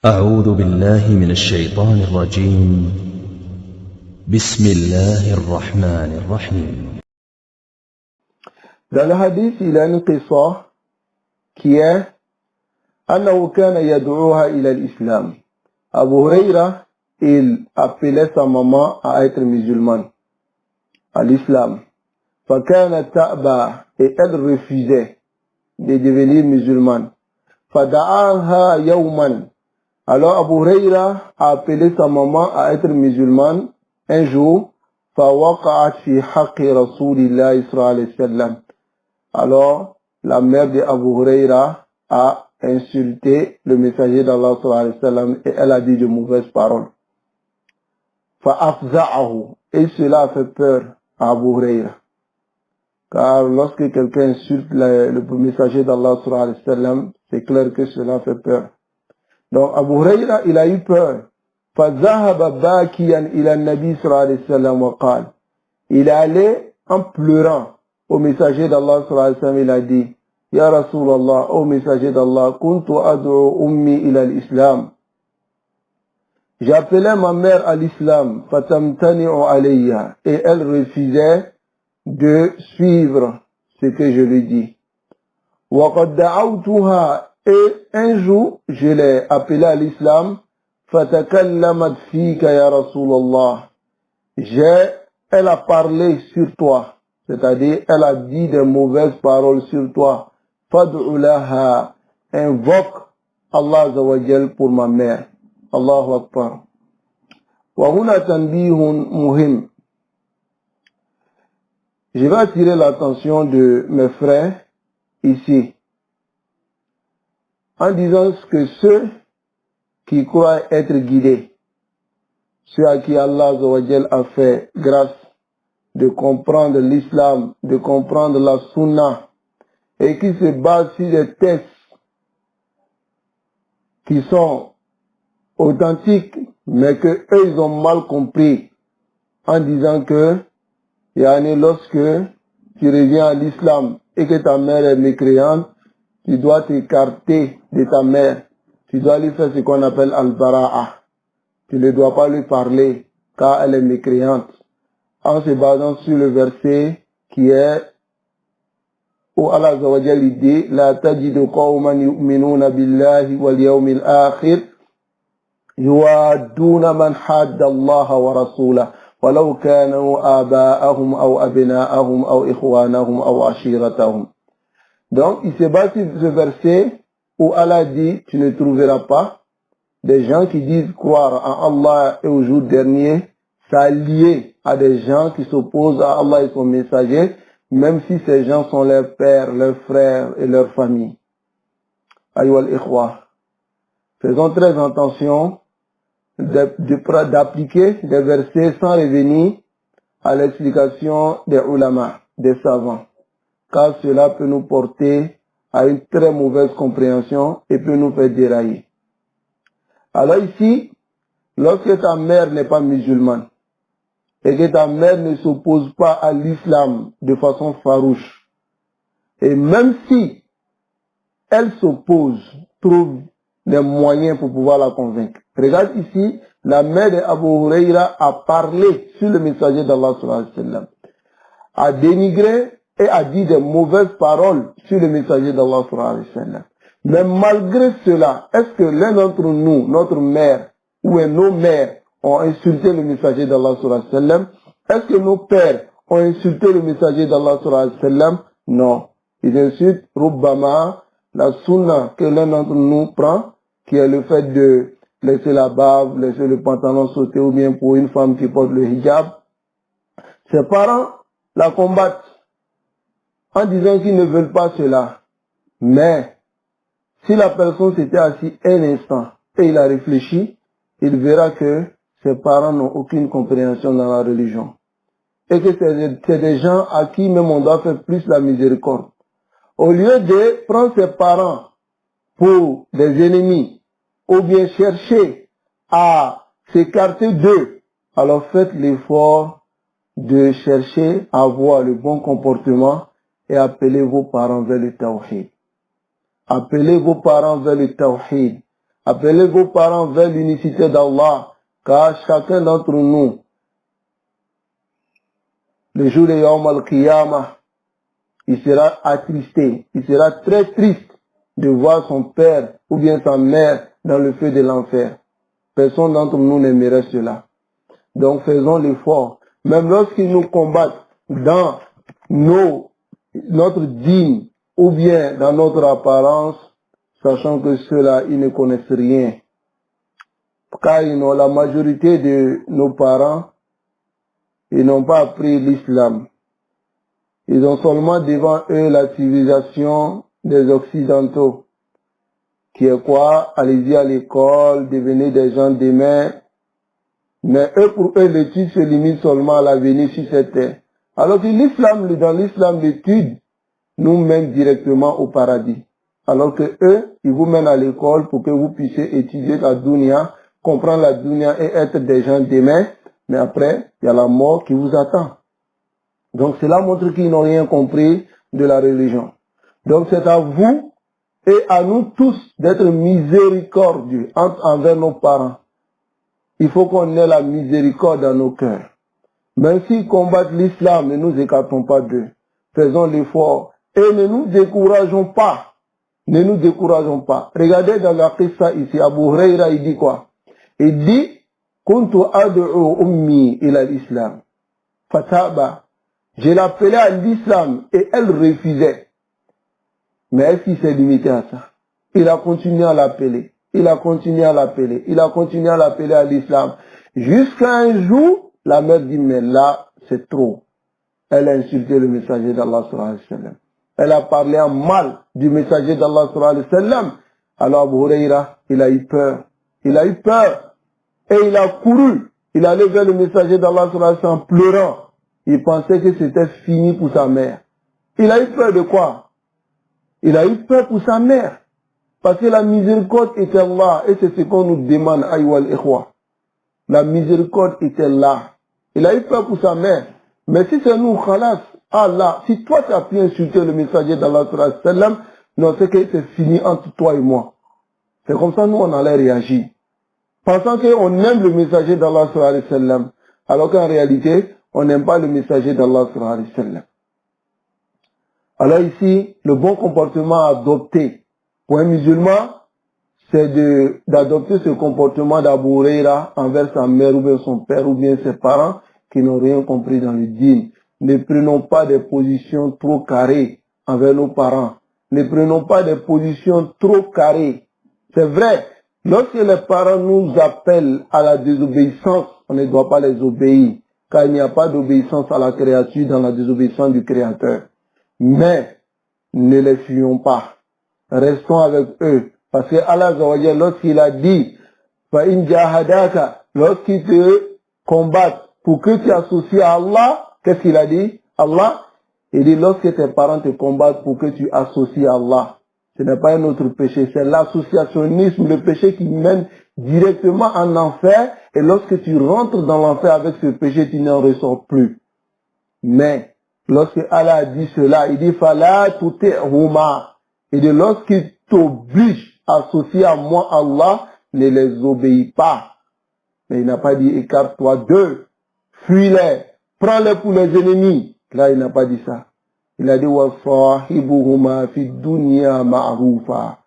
أعوذ بالله من الشيطان الرجيم. بسم الله الرحمن الرحيم. Dans le hadith, il y a une qissa qui est أنه كان يدعوها إلى الإسلام. Abu Huraira, il appelait sa maman à être musulmane, à l'islam. فكانت تأبى, et elle refusait de devenir musulmane. فدعاها يوما. Alors Abu Huraira a appelé sa maman à être musulmane un jour. فوقعت في حق رسول الله صلى الله عليه وسلم. Alors la mère de Abu Huraira a insulté le messager d'Allah sallallahu alayhi wa sallam et elle a dit de mauvaises paroles. فأفزعه. Et cela a fait peur à Abu Huraira. Car lorsque quelqu'un insulte le messager d'Allah sallallahu alayhi wa sallam, c'est clair que cela fait peur. Donc Abu Huraira, il a eu peur. فذهب باكيا إلى النبي صلى الله عليه وسلم وقال. Il est allé en pleurant au messager d'Allah sallallahu alayhi wa sallam, il a dit: Ya Rasulallah, ô messager d'Allah, kuntu ad'u ummi ila l'islam. J'appelais ma mère à l'islam, fatamtani'u alayya, et elle refusait de suivre ce que je lui dis. Wa qad da'awtuha, et un jour, je l'ai appelée à l'islam, fatakallamat fika ya Rasulallah. Elle a parlé sur toi, c'est-à-dire elle a dit des mauvaises paroles sur toi. Fad'u laha, invoque Allah Azza wa Jal pour ma mère. Allahu Akbar. Wa huna tanbihun muhim. Je vais attirer l'attention de mes frères ici en disant que ceux qui croient être guidés, ceux à qui Allah Azza wa Jal a fait grâce de comprendre l'islam, de comprendre la sunna, et qui se basent sur des textes qui sont authentiques, mais que eux ils ont mal compris, en disant que lorsque tu reviens à l'islam et que ta mère est mécréante, tu dois t'écarter de ta mère, tu dois lui faire ce qu'on appelle al-bara'a, tu ne dois pas lui parler car elle est mécréante, en se basant sur le verset qui est où Allah Azza wa Jalla dit: La tajidu qawman yu'minuna billahi wal yawmil akhir yuwadduna man hadda Allah wa rasulahu walau kanu aba'ahum aw abna'ahum aw ikhwanahum aw ashiratahum. Donc il se base sur ce verset où Allah dit: tu ne trouveras pas des gens qui disent croire en Allah et au jour dernier s'allier à des gens qui s'opposent à Allah et son messager, même si ces gens sont leurs pères, leurs frères et leurs familles. Ayyuhal ikhwa, faisons très attention d'appliquer des versets sans revenir à l'explication des ulama, des savants, car cela peut nous porter à une très mauvaise compréhension et peut nous faire dérailler. Alors ici, lorsque ta mère n'est pas musulmane, et que ta mère ne s'oppose pas à l'islam de façon farouche, et même si elle s'oppose, trouve des moyens pour pouvoir la convaincre. Regarde ici, la mère d'Abu Huraira a parlé sur le messager d'Allah sallallahu alayhi wa sallam, a dénigré et a dit des mauvaises paroles sur le messager d'Allah sallallahu alayhi wa sallam. Mais malgré cela, est-ce que l'un d'entre nous, notre mère, ou nos mères, ont insulté le messager d'Allah sallallahu alayhi wa sallam? Est-ce que nos pères ont insulté le messager d'Allah sallallahu alayhi wa sallam? Non. Ils insultent Rubbama, la sunna que l'un d'entre nous prend, qui est le fait de laisser la barbe, laisser le pantalon sauter, ou bien pour une femme qui porte le hijab. Ses parents la combattent en disant qu'ils ne veulent pas cela. Mais si la personne s'était assise un instant et il a réfléchi, il verra que ses parents n'ont aucune compréhension dans la religion. Et que c'est des gens à qui même on doit faire plus la miséricorde. Au lieu de prendre ses parents pour des ennemis, ou bien chercher à s'écarter d'eux, alors faites l'effort de chercher à avoir le bon comportement et appelez vos parents vers le tawhid. Appelez vos parents vers le tawhid. Appelez vos parents vers l'unicité d'Allah, car chacun d'entre nous, le jour de Yawm al-Qiyamah, il sera attristé, il sera très triste de voir son père ou bien sa mère dans le feu de l'enfer. Personne d'entre nous n'aimerait cela. Donc faisons l'effort. Même lorsqu'ils nous combattent dans notre dîme ou bien dans notre apparence, sachant que ceux-là, ils ne connaissent rien. Car la majorité de nos parents, ils n'ont pas appris l'islam. Ils ont seulement devant eux la civilisation des Occidentaux, qui est quoi? Allez-y à l'école, devenez des gens demain. Mais eux, pour eux, l'étude se limite seulement à la venue sur cette terre. Alors que l'islam, dans l'islam, l'étude nous mène directement au paradis. Alors que eux, ils vous mènent à l'école pour que vous puissiez étudier la dunya, comprendre la dunya et être des gens demain. Mais après, il y a la mort qui vous attend. Donc cela montre qu'ils n'ont rien compris de la religion. Donc c'est à vous et à nous tous d'être miséricordieux envers nos parents. Il faut qu'on ait la miséricorde dans nos cœurs. Même s'ils combattent l'islam, ne nous écartons pas d'eux. Faisons l'effort et ne nous décourageons pas. Ne nous décourageons pas. Regardez dans la qissa ici, Abu Huraira, il dit quoi? Il dit, Kuntu ad'u ummi ila l'islam. Fataba. Je l'appelais à l'islam et elle refusait. Mais est-ce qu'il s'est limité à ça? Il a continué à l'appeler. Il a continué à l'appeler. Il a continué à l'appeler à l'islam. Jusqu'à un jour, la mère dit, mais là, c'est trop. Elle a insulté le messager d'Allah sallallahu alayhi wa sallam. Elle a parlé en mal du messager d'Allah sallallahu alayhi wa sallam. Alors Abu Huraira, il a eu peur. Il a eu peur. Et il a couru. Il allait vers le messager d'Allah sallallahu alayhi wa sallam en pleurant. Il pensait que c'était fini pour sa mère. Il a eu peur de quoi? Il a eu peur pour sa mère. Parce que la miséricorde était là. Et c'est ce qu'on nous demande, ayyuhal ikhwa. La miséricorde était là. Il a eu peur pour sa mère. Mais si c'est nous, khalas, Allah, si toi tu as pu insulter le messager d'Allah sallallahu alayhi wa sallam, non, c'est que c'est fini entre toi et moi. C'est comme ça nous on allait réagir. Pensant qu'on aime le messager d'Allah sallallahu alayhi wa sallam. Alors qu'en réalité, on n'aime pas le messager d'Allah sallallahu alayhi wa sallam. Alors ici, le bon comportement adopté pour un musulman, c'est d'adopter ce comportement d'Abu Huraira envers sa mère ou bien son père ou bien ses parents qui n'ont rien compris dans le dîn. Ne prenons pas des positions trop carrées envers nos parents. Ne prenons pas des positions trop carrées. C'est vrai, lorsque les parents nous appellent à la désobéissance, on ne doit pas les obéir, car il n'y a pas d'obéissance à la créature dans la désobéissance du Créateur. Mais ne les fuyons pas. Restons avec eux. Parce que Allah, lorsqu'il a dit, lorsqu'ils te combattent pour que tu associes à Allah, qu'est-ce qu'il a dit? Allah, il dit, lorsque tes parents te combattent pour que tu associes à Allah, ce n'est pas un autre péché, c'est l'associationnisme, le péché qui mène directement en enfer, et lorsque tu rentres dans l'enfer avec ce péché, tu n'en ressors plus. Mais, lorsque Allah a dit cela, il dit, Fala tuti'huma. Il dit, lorsqu'il t'oblige à associer à moi Allah, ne les obéis pas. Mais il n'a pas dit, écarte-toi d'eux, fuis-les, prends-les pour les ennemis. Là, il n'a pas dit ça. Il a dit, wa sahibuhuma fi dunya ma'rufa.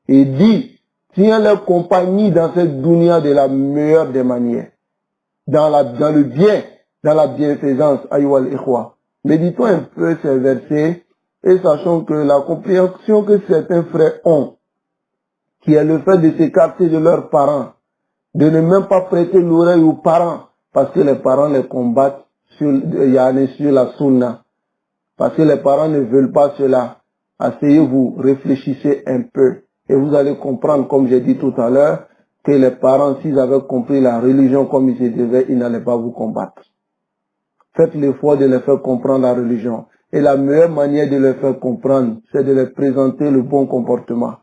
Il dit, tiens leur compagnie dans cette dunya de la meilleure des manières. Dans le bien, dans la bienfaisance, ayyuhal ikhwa. Méditons un peu ces versets et sachons que la compréhension que certains frères ont, qui est le fait de s'écarter de leurs parents, de ne même pas prêter l'oreille aux parents, parce que les parents les combattent sur la sunna. Parce que les parents ne veulent pas cela. Asseyez-vous, réfléchissez un peu. Et vous allez comprendre, comme j'ai dit tout à l'heure, que les parents, s'ils avaient compris la religion comme ils se devaient, ils n'allaient pas vous combattre. Faites l'effort de les faire comprendre la religion. Et la meilleure manière de les faire comprendre, c'est de leur présenter le bon comportement.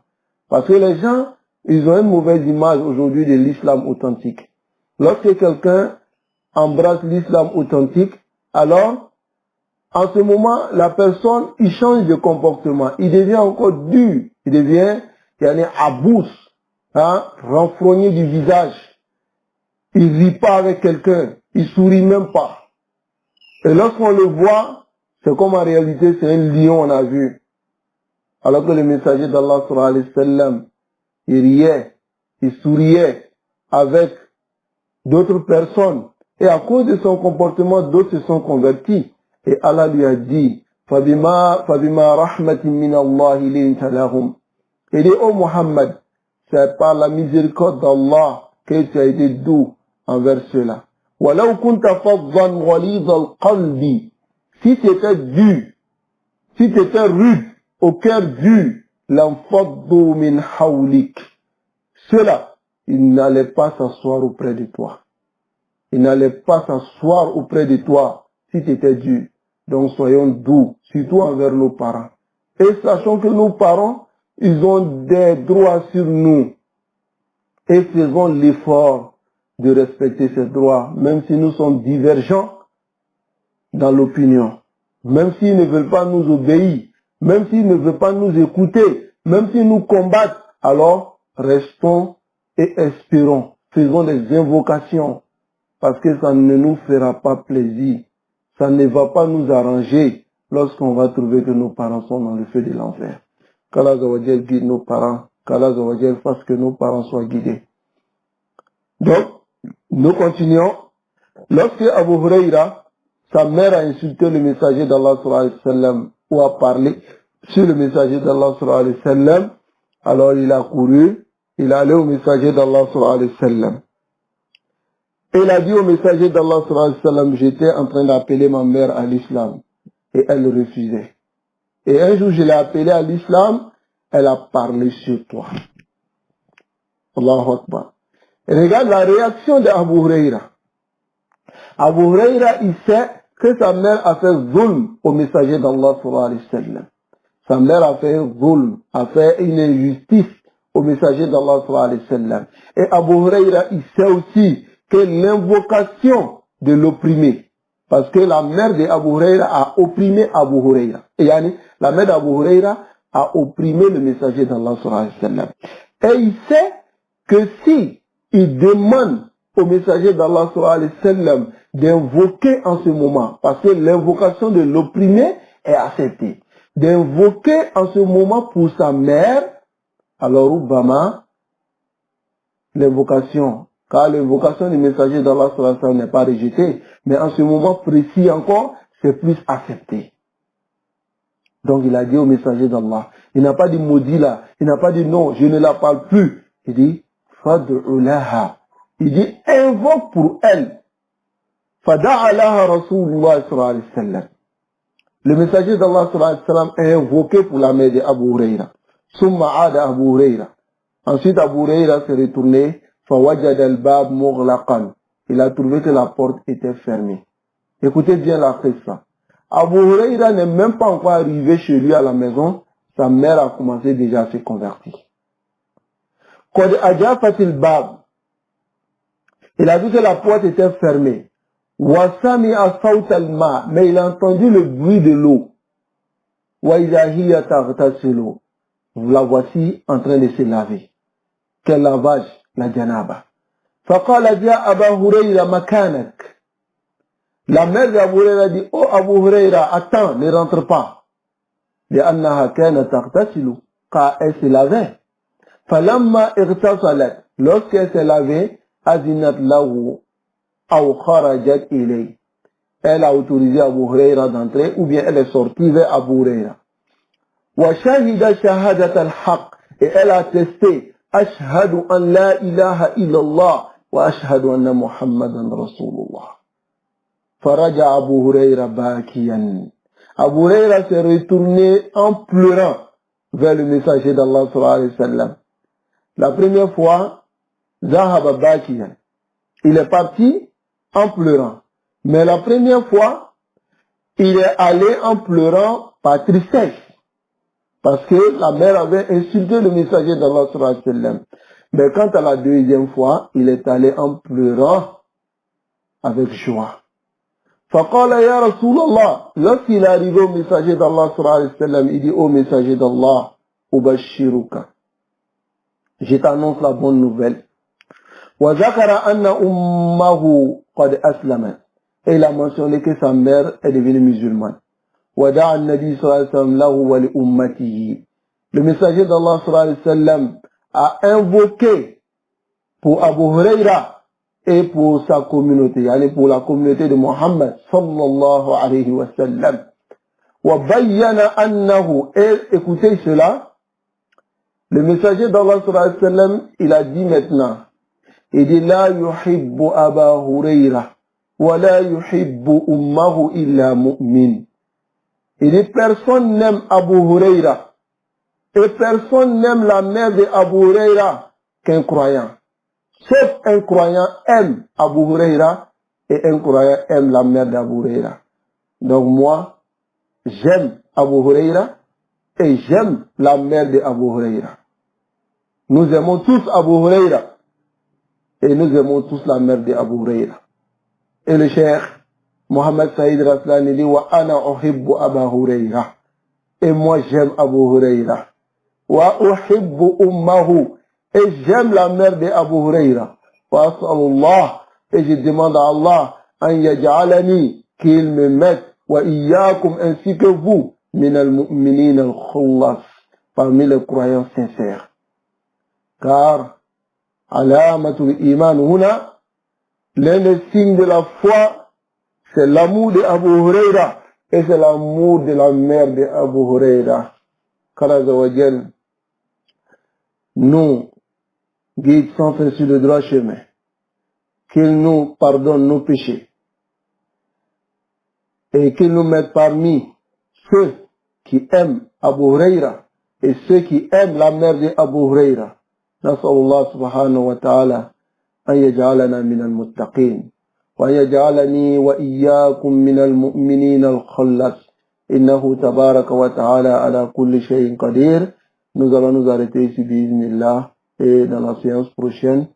Parce que les gens, ils ont une mauvaise image aujourd'hui de l'islam authentique. Lorsque quelqu'un embrasse l'islam authentique, alors, en ce moment, la personne, il change de comportement. Il devient encore dur. Il devient, abous. hein, renfrogné du visage. Il rit pas avec quelqu'un, il sourit même pas. Et lorsqu'on le voit, c'est comme en réalité c'est un lion, on a vu. Alors que le messager d'Allah sallallahu alayhi wa sallam, il riait, il souriait avec d'autres personnes. Et à cause de son comportement, d'autres se sont convertis. Et Allah lui a dit, فَبِمَا رَحْمَةٍ مِّنَ اللَّهِ لِنْتَ لَهُمْ. Il dit, oh Muhammad, c'est par la miséricorde d'Allah que tu as été doux envers cela. وَلَوْ كُنْتَ فَضًّا غَلِيظَ الْقَلْبِ. Si tu étais dur, si tu étais rude, au cœur dur, لَنْفَضُّوا مِنْ حَوْلِكَ. Cela, il n'allait pas s'asseoir auprès de toi. Il n'allait pas s'asseoir auprès de toi si tu étais dur. Donc soyons doux, surtout envers nos parents. Et sachons que nos parents, ils ont des droits sur nous. Et faisons l'effort de respecter ces droits, même si nous sommes divergents dans l'opinion. Même s'ils ne veulent pas nous obéir, même s'ils ne veulent pas nous écouter, même s'ils nous combattent, alors restons et espérons. Faisons des invocations, parce que ça ne nous fera pas plaisir. Ça ne va pas nous arranger lorsqu'on va trouver que nos parents sont dans le feu de l'enfer. Qu'Allah Zawajel guide nos parents, qu'Allah Zawajel fasse que nos parents soient guidés. Donc, nous continuons. Lorsque Abu Huraira, sa mère a insulté le messager d'Allah sallallahu alayhi wa sallam, ou a parlé sur le messager d'Allah sallallahu alayhi wa sallam, alors il a couru, il est allé au messager d'Allah sallallahu alayhi wa sallam. Et il a dit au messager d'Allah sallallahu alayhi wa sallam, j'étais en train d'appeler ma mère à l'islam. Et elle refusait. Et un jour, je l'ai appelée à l'islam, elle a parlé sur toi. Allahu Akbar. Et regarde la réaction d'Abu Huraira. Abu Huraira, il sait que sa mère a fait zulm au messager d'Allah sallallahu alayhi wa sallam. Sa mère a fait zulm, a fait une injustice au messager d'Allah sallallahu alayhi wa sallam. Et Abu Huraira, il sait aussi que l'invocation de l'opprimé, parce que la mère d'Abu Huraira a opprimé Abu Huraira. Et yani, la mère d'Abu Huraira a opprimé le messager d'Allah sallallahu alayhi wa sallam. Et il sait que si il demande au messager d'Allah sallallahu alayhi wa sallam d'invoquer en ce moment, parce que l'invocation de l'opprimé est acceptée, d'invoquer en ce moment pour sa mère, alors Obama, l'invocation, car l'invocation du messager d'Allah sallallahu alayhi wa sallam n'est pas rejetée, mais en ce moment précis encore, c'est plus accepté. Donc il a dit au messager d'Allah, il n'a pas dit maudit là, il n'a pas dit non, je ne la parle plus. Il dit, fad'ulaha. Il dit, invoque pour elle. Fada'alaha Rasulullah sallallahu alayhi wa sallam. Le messager d'Allah sallallahu alayhi wa sallam est invoqué pour la mère d'Abu Huraira. Summa ada Abu Huraira. Ensuite Abu Huraira s'est retourné. Fawajad al-bab mughlaqan. Il a trouvé que la porte était fermée. Écoutez bien la qissa. Abu Huraira n'est même pas encore arrivé chez lui à la maison. Sa mère a commencé déjà à se convertir. Qad ajafatil bab. Il a vu que la porte était fermée. Wa sami'a sawt al-ma, mais il a entendu le bruit de l'eau. Wa idha hiya taghtasilu. La voici en train de se laver. Quel lavage? La janaba. Faqala ya Aba Hurayra makanak. La mère d'Abu Huraira dit, oh Abu Huraira, attends, ne rentre pas. لأنها كانت تغتسل, car elle se lavait. فلما اغتسلت, lorsqu'elle s'est lavée, أذنت له أو خرجت إليه. Elle a autorisé Abu Huraira d'entrer, ou bien elle est sortie vers Abu Huraira. وشهد شهادة الحق, et elle a attesté, أشهد أن لا إله إلا الله وأشهد أن محمدا رسول الله. فرجع أبو هريرة باكيا. Abu Huraira s'est retourné en pleurant vers le messager d'Allah sallallahu alayhi wa sallam. La première fois, Zahaba bakiyan. Il est parti en pleurant. Mais la première fois, il est allé en pleurant par tristesse. Parce que la mère avait insulté le messager d'Allah sallallahu alayhi wa sallam. Mais quant à la deuxième fois, il est allé en pleurant avec joie. فقال يا رسول الله, lorsqu'il est arrivé au messager d'Allah sallallahu alayhi wa sallam, il dit au messager d'Allah, ubashiruka, je t'annonce la bonne nouvelle. وَذَكَرَ أَنَّ أُمَّهُ قَدْ أَسْلَمَتْ. Et il a mentionné que sa mère est devenue musulmane. وَدَعَ النَّبِي صلى الله عليه وسلم له وَلِأُمَّتِهِ. Le messager d'Allah sallallahu alayhi wa sallam a invoqué pour Abu Huraira et pour sa communauté, pour la communauté de Muhammad sallallahu alayhi wa sallam. وَبَيَّنَ أَنَّهُ. Et écoutez cela, le messager d'Allah sallallahu alayhi wa sallam, il a dit maintenant, il dit لا يحب أبا هريرة ولا يحب أمه إلا مؤمن. Il dit personne n'aime Abu Huraira et personne n'aime la mère de Abu Huraira qu'un croyant. Sauf un croyant aime Abu Huraira et un croyant aime la mère d'Abu Huraira. Donc moi, j'aime Abu Huraira et j'aime la mère de Abu Huraira. Nous aimons tous Abu Huraira. Et nous aimons tous la mère de Abu Huraira. Et le cheikh Mohamed Saïd Raslani dit wa ana uhibbu Aba Huraira. Et moi j'aime Abu Huraira. Wa uhibbu ummahu. Et j'aime la mère de Abu Huraira. Wa as'alullah. Et je demande à Allah an yaj'alani, qu'il me mette wa iyyakum, ainsi que vous, min al-mu'minin al-khullas, parmi les croyants sincères. Car alamatul iman huna, l'un des signes de la foi, c'est l'amour de Abu Huraira et c'est l'amour de la mère de Abu Huraira. Qu'Allah Azawajal nous guide sans faire sur le droit chemin, qu'il nous pardonne nos péchés et qu'il nous mette parmi ceux qui aiment Abu Huraira et ceux qui aiment la mère de Abu Huraira. نسأل الله سبحانه وتعالى أن يجعلنا من المتقين وأن يجعلني وإياكم من المؤمنين الخلص إنه تبارك وتعالى على كل شيء قدير. Nous allons nous arrêter ici بإذن الله et dans la séance prochaine